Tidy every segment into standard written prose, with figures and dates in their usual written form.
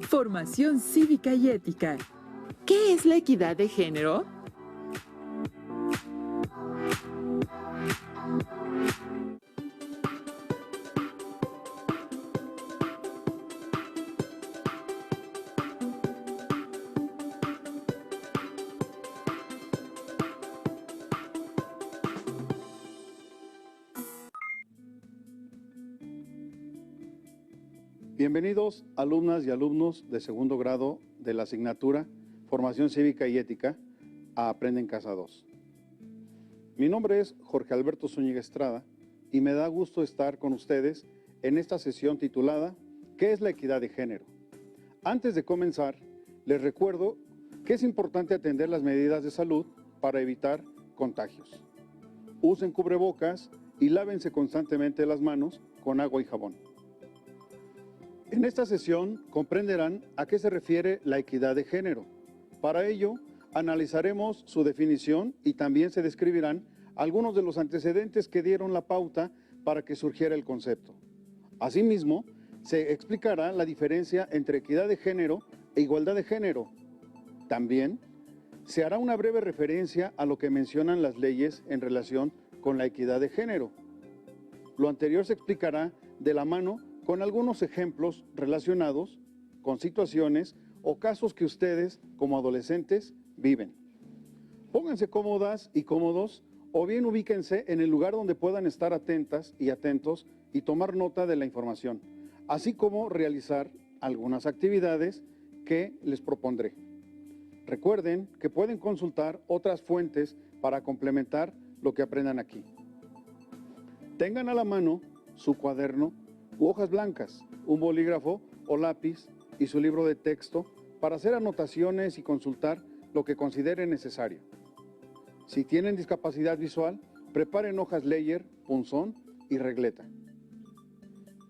Formación cívica y ética. ¿Qué es la equidad de género? Bienvenidos, alumnas y alumnos de segundo grado de la asignatura Formación Cívica y Ética a Aprende en Casa 2. Mi nombre es Jorge Alberto Zúñiga Estrada y me da gusto estar con ustedes en esta sesión titulada ¿Qué es la equidad de género? Antes de comenzar, les recuerdo que es importante atender las medidas de salud para evitar contagios. Usen cubrebocas y lávense constantemente las manos con agua y jabón. En esta sesión comprenderán a qué se refiere la equidad de género. Para ello, analizaremos su definición y también se describirán algunos de los antecedentes que dieron la pauta para que surgiera el concepto. Asimismo, se explicará la diferencia entre equidad de género e igualdad de género. También se hará una breve referencia a lo que mencionan las leyes en relación con la equidad de género. Lo anterior se explicará de la mano con algunos ejemplos relacionados con situaciones o casos que ustedes, como adolescentes, viven. Pónganse cómodas y cómodos o bien ubíquense en el lugar donde puedan estar atentas y atentos y tomar nota de la información, así como realizar algunas actividades que les propondré. Recuerden que pueden consultar otras fuentes para complementar lo que aprendan aquí. Tengan a la mano su cuaderno u hojas blancas, un bolígrafo o lápiz y su libro de texto para hacer anotaciones y consultar lo que consideren necesario. Si tienen discapacidad visual, preparen hojas Leyer, punzón y regleta.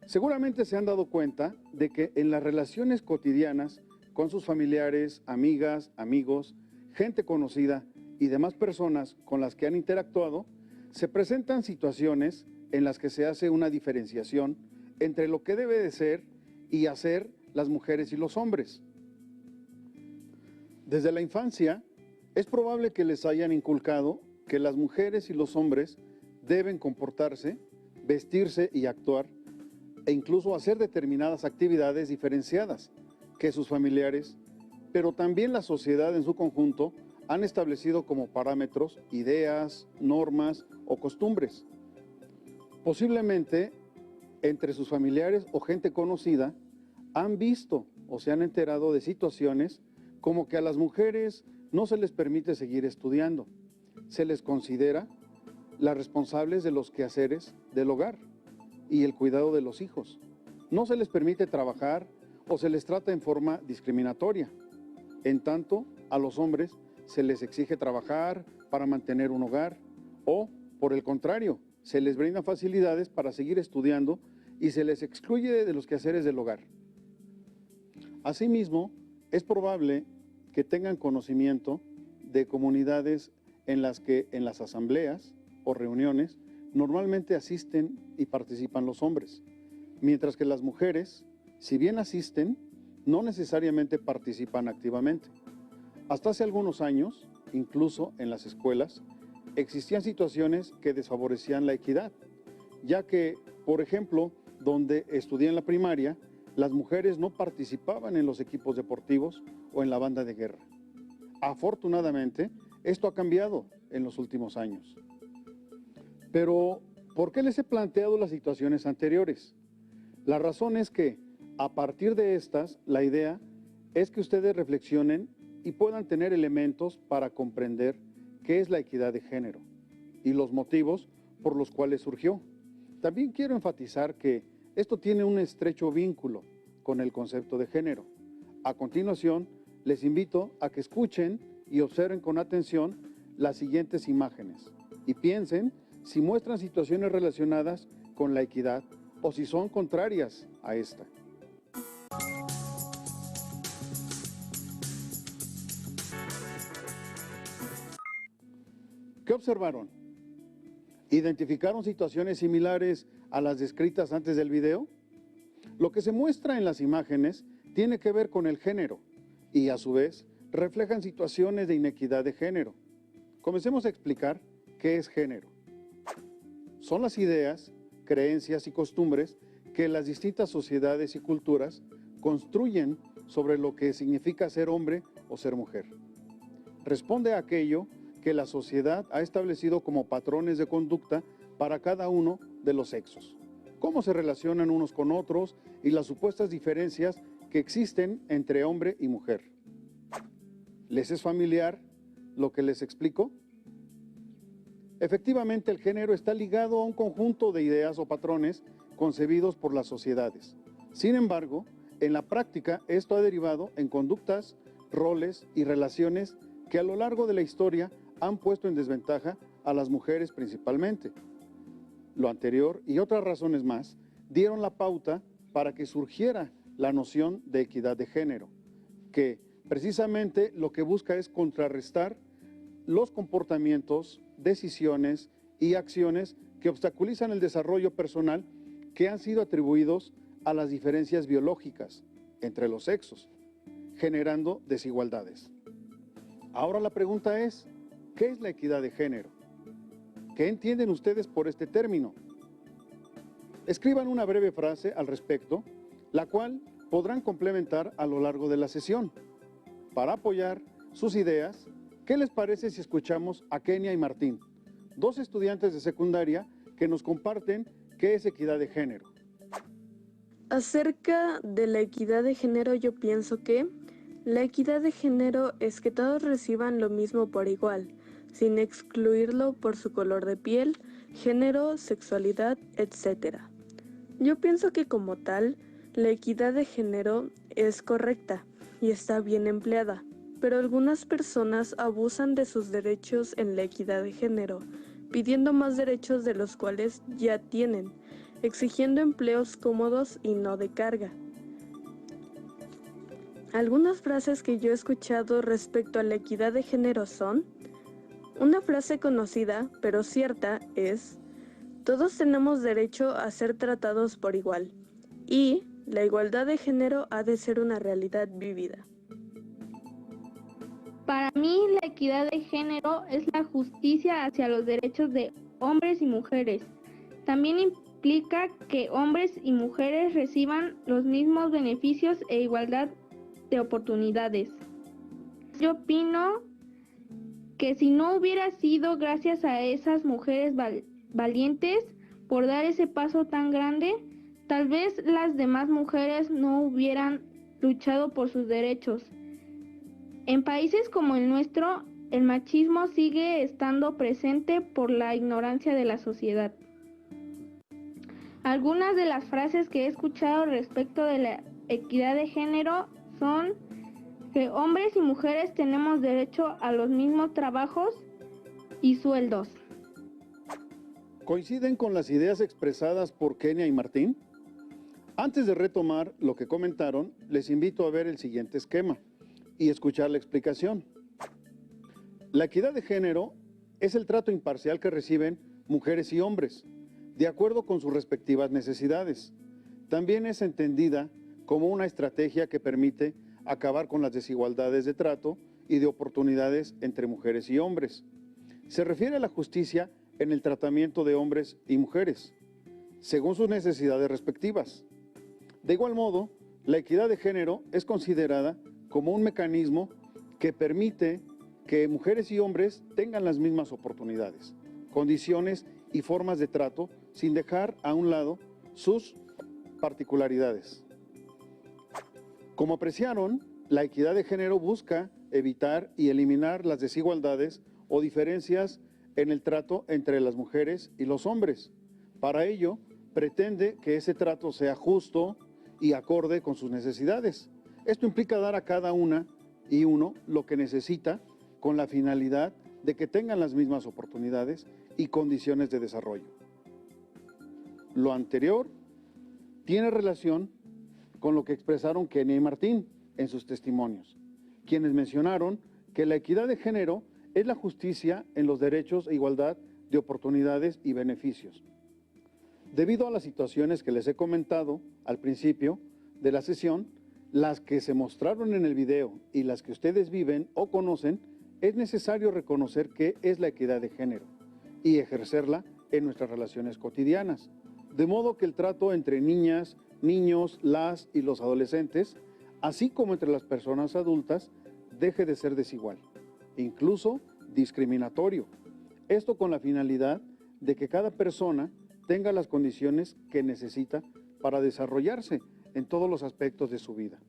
Seguramente se han dado cuenta de que en las relaciones cotidianas con sus familiares, amigas, amigos, gente conocida y demás personas con las que han interactuado, se presentan situaciones en las que se hace una diferenciación entre lo que debe de ser y hacer las mujeres y los hombres. Desde la infancia, es probable que les hayan inculcado que las mujeres y los hombres deben comportarse, vestirse y actuar, e incluso hacer determinadas actividades diferenciadas que sus familiares, pero también la sociedad en su conjunto, han establecido como parámetros, ideas, normas o costumbres. Posiblemente, entre sus familiares o gente conocida, han visto o se han enterado de situaciones como que a las mujeres no se les permite seguir estudiando. Se les considera las responsables de los quehaceres del hogar y el cuidado de los hijos. No se les permite trabajar o se les trata en forma discriminatoria. En tanto, a los hombres se les exige trabajar para mantener un hogar o, por el contrario, se les brinda facilidades para seguir estudiando y se les excluye de los quehaceres del hogar. Asimismo, es probable que tengan conocimiento de comunidades en las que en las asambleas o reuniones normalmente asisten y participan los hombres, mientras que las mujeres, si bien asisten, no necesariamente participan activamente. Hasta hace algunos años, incluso en las escuelas, existían situaciones que desfavorecían la equidad, ya que, por ejemplo, donde estudié en la primaria, las mujeres no participaban en los equipos deportivos o en la banda de guerra. Afortunadamente, esto ha cambiado en los últimos años. Pero, ¿por qué les he planteado las situaciones anteriores? La razón es que, a partir de estas, la idea es que ustedes reflexionen y puedan tener elementos para comprender qué es la equidad de género y los motivos por los cuales surgió. También quiero enfatizar que esto tiene un estrecho vínculo con el concepto de género. A continuación, les invito a que escuchen y observen con atención las siguientes imágenes y piensen si muestran situaciones relacionadas con la equidad o si son contrarias a esta. ¿Qué observaron? ¿Identificaron situaciones similares a las descritas antes del video? Lo que se muestra en las imágenes tiene que ver con el género y a su vez reflejan situaciones de inequidad de género. Comencemos a explicar qué es género. Son las ideas, creencias y costumbres que las distintas sociedades y culturas construyen sobre lo que significa ser hombre o ser mujer. Responde a aquello que la sociedad ha establecido como patrones de conducta para cada uno de los sexos, cómo se relacionan unos con otros y las supuestas diferencias que existen entre hombre y mujer. ¿Les es familiar lo que les explico? Efectivamente, el género está ligado a un conjunto de ideas o patrones concebidos por las sociedades. Sin embargo, en la práctica, esto ha derivado en conductas, roles y relaciones que a lo largo de la historia han puesto en desventaja a las mujeres principalmente. Lo anterior y otras razones más dieron la pauta para que surgiera la noción de equidad de género, que precisamente lo que busca es contrarrestar los comportamientos, decisiones y acciones que obstaculizan el desarrollo personal que han sido atribuidos a las diferencias biológicas entre los sexos, generando desigualdades. Ahora la pregunta es, ¿qué es la equidad de género? ¿Qué entienden ustedes por este término? Escriban una breve frase al respecto, la cual podrán complementar a lo largo de la sesión. Para apoyar sus ideas, ¿qué les parece si escuchamos a Kenia y Martín, dos estudiantes de secundaria que nos comparten qué es equidad de género? Acerca de la equidad de género, yo pienso que la equidad de género es que todos reciban lo mismo por igual, sin excluirlo por su color de piel, género, sexualidad, etc. Yo pienso que como tal, la equidad de género es correcta y está bien empleada, pero algunas personas abusan de sus derechos en la equidad de género, pidiendo más derechos de los cuales ya tienen, exigiendo empleos cómodos y no de carga. Algunas frases que yo he escuchado respecto a la equidad de género son: una frase conocida, pero cierta, es: todos tenemos derecho a ser tratados por igual, y la igualdad de género ha de ser una realidad vivida. Para mí, la equidad de género es la justicia hacia los derechos de hombres y mujeres. También implica que hombres y mujeres reciban los mismos beneficios e igualdad de oportunidades. Yo opino que si no hubiera sido gracias a esas mujeres valientes por dar ese paso tan grande, tal vez las demás mujeres no hubieran luchado por sus derechos. En países como el nuestro, el machismo sigue estando presente por la ignorancia de la sociedad. Algunas de las frases que he escuchado respecto de la equidad de género son que hombres y mujeres tenemos derecho a los mismos trabajos y sueldos. ¿Coinciden con las ideas expresadas por Kenia y Martín? Antes de retomar lo que comentaron, les invito a ver el siguiente esquema y escuchar la explicación. La equidad de género es el trato imparcial que reciben mujeres y hombres, de acuerdo con sus respectivas necesidades. También es entendida como una estrategia que permite acabar con las desigualdades de trato y de oportunidades entre mujeres y hombres. Se refiere a la justicia en el tratamiento de hombres y mujeres, según sus necesidades respectivas. De igual modo, la equidad de género es considerada como un mecanismo que permite que mujeres y hombres tengan las mismas oportunidades, condiciones y formas de trato sin dejar a un lado sus particularidades. Como apreciaron, la equidad de género busca evitar y eliminar las desigualdades o diferencias en el trato entre las mujeres y los hombres. Para ello, pretende que ese trato sea justo y acorde con sus necesidades. Esto implica dar a cada una y uno lo que necesita con la finalidad de que tengan las mismas oportunidades y condiciones de desarrollo. Lo anterior tiene relación con lo que expresaron Kenia y Martín en sus testimonios, quienes mencionaron que la equidad de género es la justicia en los derechos e igualdad de oportunidades y beneficios. Debido a las situaciones que les he comentado al principio de la sesión, las que se mostraron en el video y las que ustedes viven o conocen, es necesario reconocer qué es la equidad de género y ejercerla en nuestras relaciones cotidianas. De modo que el trato entre niñas, niños, las y los adolescentes, así como entre las personas adultas, deje de ser desigual, incluso discriminatorio. Esto con la finalidad de que cada persona tenga las condiciones que necesita para desarrollarse en todos los aspectos de su vida.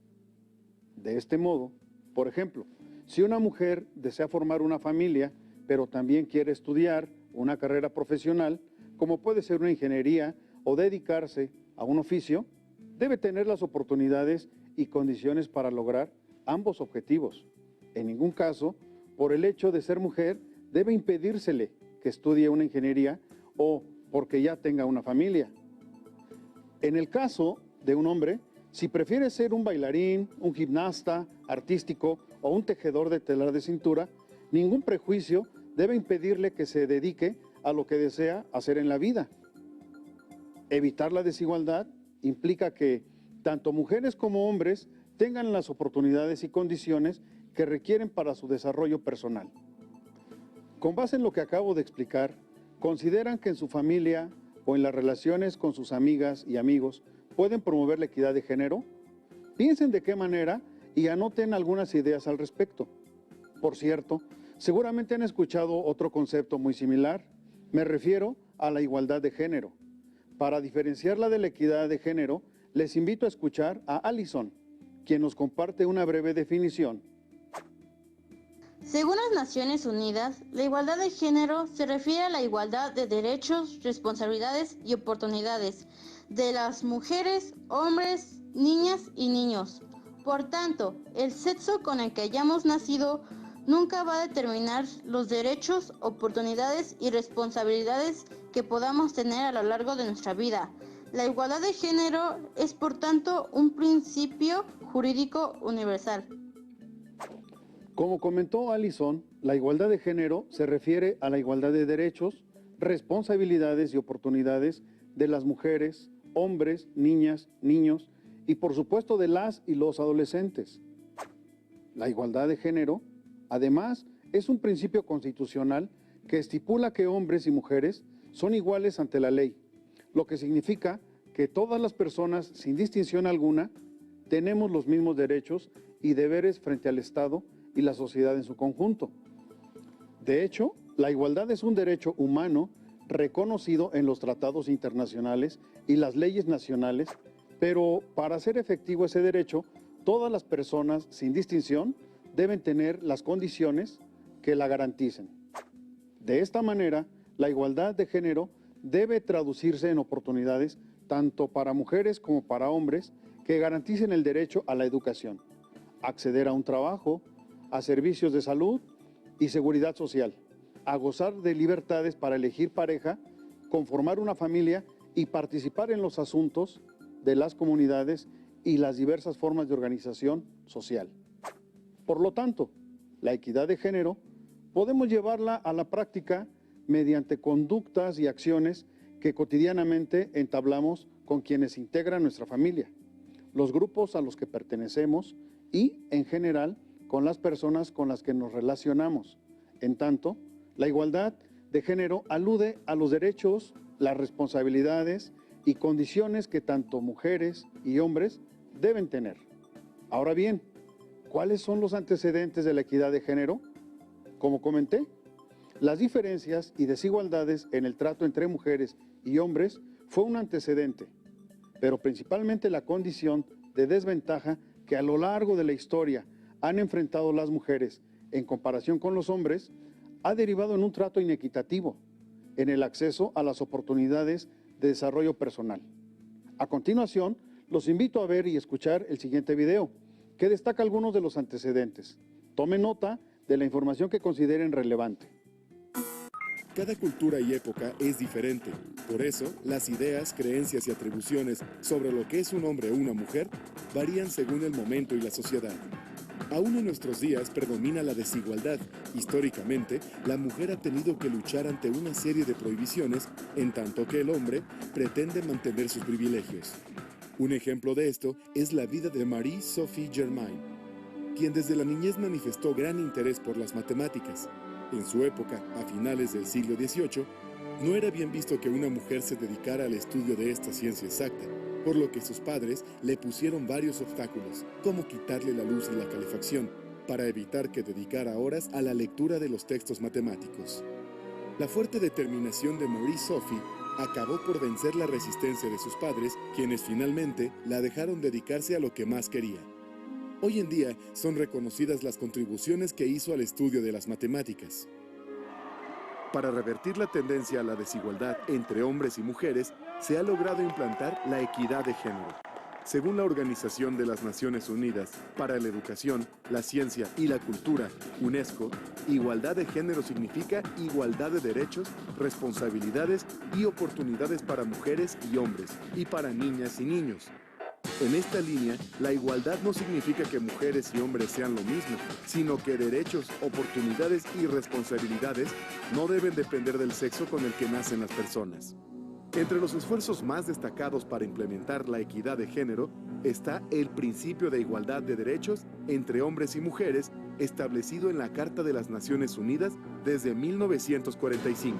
De este modo, por ejemplo, si una mujer desea formar una familia, pero también quiere estudiar una carrera profesional, como puede ser una ingeniería o dedicarse a un oficio, debe tener las oportunidades y condiciones para lograr ambos objetivos. En ningún caso, por el hecho de ser mujer, debe impedírsele que estudie una ingeniería o porque ya tenga una familia. En el caso de un hombre, si prefiere ser un bailarín, un gimnasta artístico o un tejedor de telar de cintura, ningún prejuicio debe impedirle que se dedique a lo que desea hacer en la vida. Evitar la desigualdad implica que tanto mujeres como hombres tengan las oportunidades y condiciones que requieren para su desarrollo personal. Con base en lo que acabo de explicar, ¿consideran que en su familia o en las relaciones con sus amigas y amigos pueden promover la equidad de género? Piensen de qué manera y anoten algunas ideas al respecto. Por cierto, seguramente han escuchado otro concepto muy similar. Me refiero a la igualdad de género. Para diferenciarla de la equidad de género, les invito a escuchar a Alison, quien nos comparte una breve definición. Según las Naciones Unidas, la igualdad de género se refiere a la igualdad de derechos, responsabilidades y oportunidades de las mujeres, hombres, niñas y niños. Por tanto, el sexo con el que hayamos nacido nunca va a determinar los derechos, oportunidades y responsabilidades que podamos tener a lo largo de nuestra vida. La igualdad de género es, por tanto, un principio jurídico universal. Como comentó Alison, la igualdad de género se refiere a la igualdad de derechos, responsabilidades y oportunidades de las mujeres, hombres, niñas, niños y por supuesto de las y los adolescentes. La igualdad de género, además, es un principio constitucional que estipula que hombres y mujeres son iguales ante la ley, lo que significa que todas las personas, sin distinción alguna, tenemos los mismos derechos y deberes frente al Estado y la sociedad en su conjunto. De hecho, la igualdad es un derecho humano reconocido en los tratados internacionales y las leyes nacionales, pero para hacer efectivo ese derecho, todas las personas, sin distinción, deben tener las condiciones que la garanticen. De esta manera, la igualdad de género debe traducirse en oportunidades tanto para mujeres como para hombres que garanticen el derecho a la educación, acceder a un trabajo, a servicios de salud y seguridad social, a gozar de libertades para elegir pareja, conformar una familia y participar en los asuntos de las comunidades y las diversas formas de organización social. Por lo tanto, la equidad de género podemos llevarla a la práctica mediante conductas y acciones que cotidianamente entablamos con quienes integran nuestra familia, los grupos a los que pertenecemos y, en general, con las personas con las que nos relacionamos. En tanto, la igualdad de género alude a los derechos, las responsabilidades y condiciones que tanto mujeres y hombres deben tener. Ahora bien, ¿cuáles son los antecedentes de la equidad de género? Como comenté, las diferencias y desigualdades en el trato entre mujeres y hombres fue un antecedente, pero principalmente la condición de desventaja que a lo largo de la historia han enfrentado las mujeres en comparación con los hombres, ha derivado en un trato inequitativo en el acceso a las oportunidades de desarrollo personal. A continuación, los invito a ver y escuchar el siguiente video, que destaca algunos de los antecedentes. Tomen nota de la información que consideren relevante. Cada cultura y época es diferente. Por eso, las ideas, creencias y atribuciones sobre lo que es un hombre o una mujer varían según el momento y la sociedad. Aún en nuestros días predomina la desigualdad. Históricamente, la mujer ha tenido que luchar ante una serie de prohibiciones, en tanto que el hombre pretende mantener sus privilegios. Un ejemplo de esto es la vida de Marie-Sophie Germain, quien desde la niñez manifestó gran interés por las matemáticas. En su época, a finales del siglo XVIII, no era bien visto que una mujer se dedicara al estudio de esta ciencia exacta, por lo que sus padres le pusieron varios obstáculos, como quitarle la luz y la calefacción, para evitar que dedicara horas a la lectura de los textos matemáticos. La fuerte determinación de Marie-Sophie acabó por vencer la resistencia de sus padres, quienes finalmente la dejaron dedicarse a lo que más quería. Hoy en día son reconocidas las contribuciones que hizo al estudio de las matemáticas. Para revertir la tendencia a la desigualdad entre hombres y mujeres, se ha logrado implantar la equidad de género. Según la Organización de las Naciones Unidas para la Educación, la Ciencia y la Cultura, UNESCO, igualdad de género significa igualdad de derechos, responsabilidades y oportunidades para mujeres y hombres, y para niñas y niños. En esta línea, la igualdad no significa que mujeres y hombres sean lo mismo, sino que derechos, oportunidades y responsabilidades no deben depender del sexo con el que nacen las personas. Entre los esfuerzos más destacados para implementar la equidad de género está el principio de igualdad de derechos entre hombres y mujeres establecido en la Carta de las Naciones Unidas desde 1945.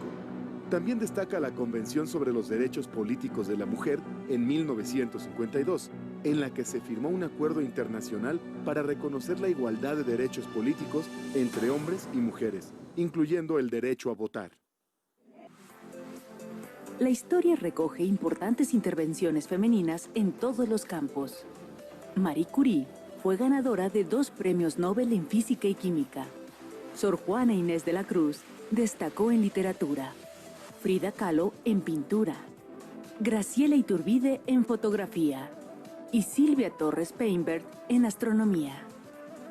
También destaca la Convención sobre los Derechos Políticos de la Mujer en 1952, en la que se firmó un acuerdo internacional para reconocer la igualdad de derechos políticos entre hombres y mujeres, incluyendo el derecho a votar. La historia recoge importantes intervenciones femeninas en todos los campos. Marie Curie fue ganadora de 2 premios Nobel en Física y Química. Sor Juana Inés de la Cruz destacó en literatura. Frida Kahlo en pintura. Graciela Iturbide en fotografía. Y Silvia Torres Peinbert en astronomía.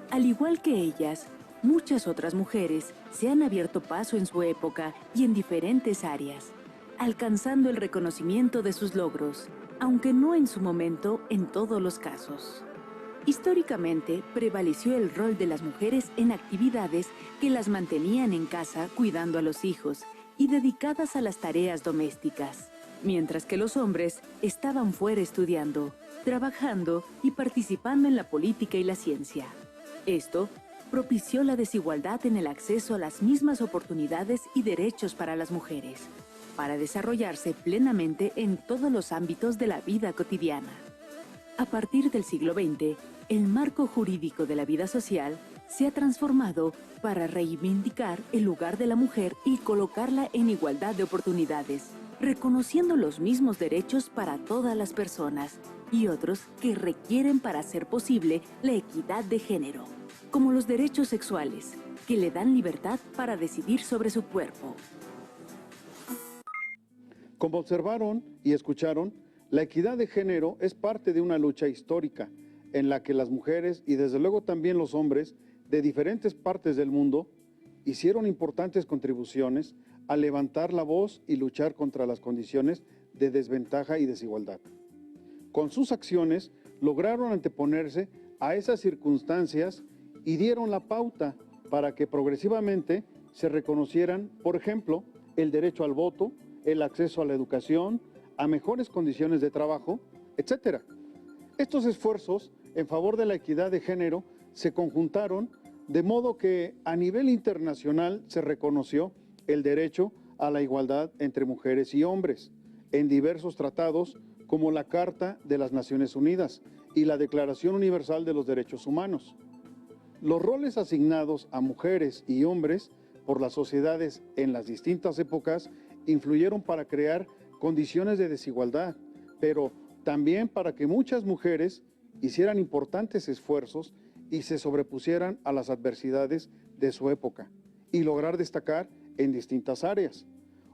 Al igual que ellas, muchas otras mujeres se han abierto paso en su época y en diferentes áreas, alcanzando el reconocimiento de sus logros, aunque no en su momento en todos los casos. Históricamente, prevaleció el rol de las mujeres en actividades que las mantenían en casa cuidando a los hijos y dedicadas a las tareas domésticas, mientras que los hombres estaban fuera estudiando, trabajando y participando en la política y la ciencia. Esto propició la desigualdad en el acceso a las mismas oportunidades y derechos para las mujeres, para desarrollarse plenamente en todos los ámbitos de la vida cotidiana. A partir del siglo XX, el marco jurídico de la vida social se ha transformado para reivindicar el lugar de la mujer y colocarla en igualdad de oportunidades, reconociendo los mismos derechos para todas las personas y otros que requieren para hacer posible la equidad de género, como los derechos sexuales, que le dan libertad para decidir sobre su cuerpo. Como observaron y escucharon, la equidad de género es parte de una lucha histórica en la que las mujeres y desde luego también los hombres de diferentes partes del mundo hicieron importantes contribuciones a levantar la voz y luchar contra las condiciones de desventaja y desigualdad. Con sus acciones lograron anteponerse a esas circunstancias y dieron la pauta para que progresivamente se reconocieran, por ejemplo, el derecho al voto, el acceso a la educación, a mejores condiciones de trabajo, etc. Estos esfuerzos en favor de la equidad de género se conjuntaron de modo que a nivel internacional se reconoció el derecho a la igualdad entre mujeres y hombres en diversos tratados como la Carta de las Naciones Unidas y la Declaración Universal de los Derechos Humanos. Los roles asignados a mujeres y hombres por las sociedades en las distintas épocas influyeron para crear condiciones de desigualdad, pero también para que muchas mujeres hicieran importantes esfuerzos y se sobrepusieran a las adversidades de su época y lograr destacar en distintas áreas.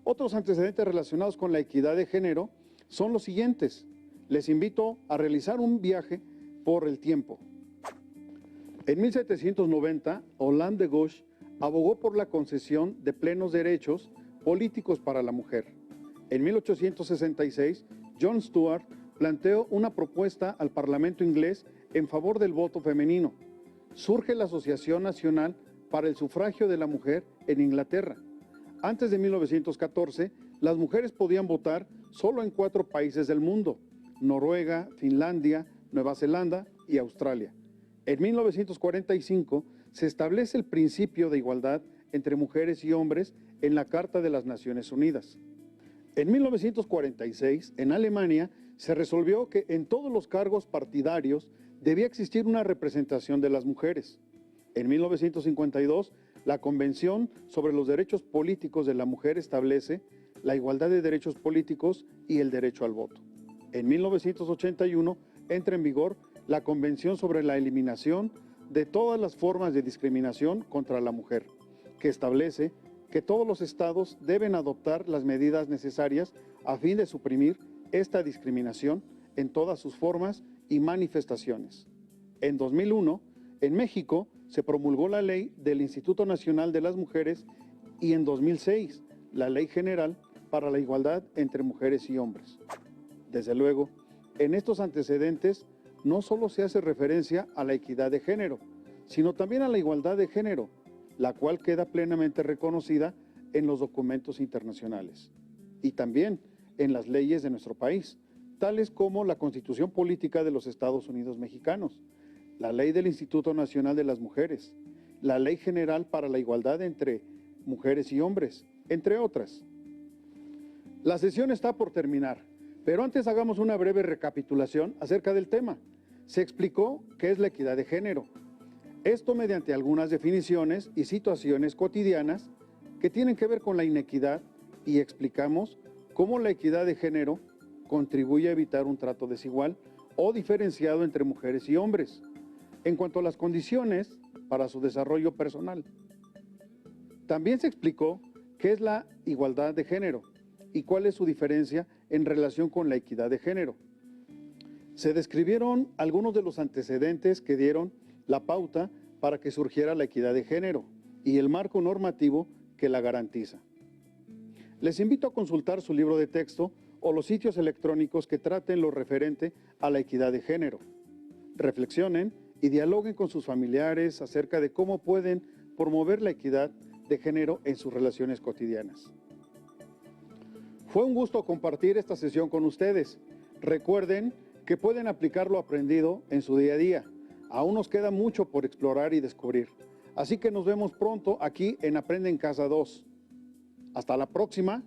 Otros antecedentes relacionados con la equidad de género son los siguientes. Les invito a realizar un viaje por el tiempo. En 1790, Holland de Gauche abogó por la concesión de plenos derechos políticos para la mujer. En 1866, John Stuart planteó una propuesta al Parlamento inglés en favor del voto femenino. Surge la Asociación Nacional para el Sufragio de la Mujer en Inglaterra. Antes de 1914, las mujeres podían votar solo en 4 países del mundo: Noruega, Finlandia, Nueva Zelanda y Australia. En 1945 se establece el principio de igualdad entre mujeres y hombres en la Carta de las Naciones Unidas. En 1946, en Alemania, se resolvió que en todos los cargos partidarios debía existir una representación de las mujeres. En 1952, la Convención sobre los Derechos Políticos de la Mujer establece la igualdad de derechos políticos y el derecho al voto. En 1981 entra en vigor la Convención sobre la Eliminación de todas las formas de discriminación contra la mujer, que establece que todos los estados deben adoptar las medidas necesarias a fin de suprimir esta discriminación en todas sus formas y manifestaciones. En 2001, en México, se promulgó la Ley del Instituto Nacional de las Mujeres y en 2006, la Ley General para la Igualdad entre Mujeres y Hombres. Desde luego, en estos antecedentes no solo se hace referencia a la equidad de género, sino también a la igualdad de género, la cual queda plenamente reconocida en los documentos internacionales y también en las leyes de nuestro país, tales como la Constitución Política de los Estados Unidos Mexicanos, la Ley del Instituto Nacional de las Mujeres, la Ley General para la Igualdad entre Mujeres y Hombres, entre otras. La sesión está por terminar, pero antes hagamos una breve recapitulación acerca del tema. Se explicó qué es la equidad de género. Esto mediante algunas definiciones y situaciones cotidianas que tienen que ver con la inequidad y explicamos cómo la equidad de género contribuye a evitar un trato desigual o diferenciado entre mujeres y hombres en cuanto a las condiciones para su desarrollo personal. También se explicó qué es la igualdad de género y cuál es su diferencia en relación con la equidad de género. Se describieron algunos de los antecedentes que dieron la pauta para que surgiera la equidad de género y el marco normativo que la garantiza. Les invito a consultar su libro de texto o los sitios electrónicos que traten lo referente a la equidad de género. Reflexionen y dialoguen con sus familiares acerca de cómo pueden promover la equidad de género en sus relaciones cotidianas. Fue un gusto compartir esta sesión con ustedes. Recuerden que pueden aplicar lo aprendido en su día a día. Aún nos queda mucho por explorar y descubrir. Así que nos vemos pronto aquí en Aprende en Casa 2. Hasta la próxima.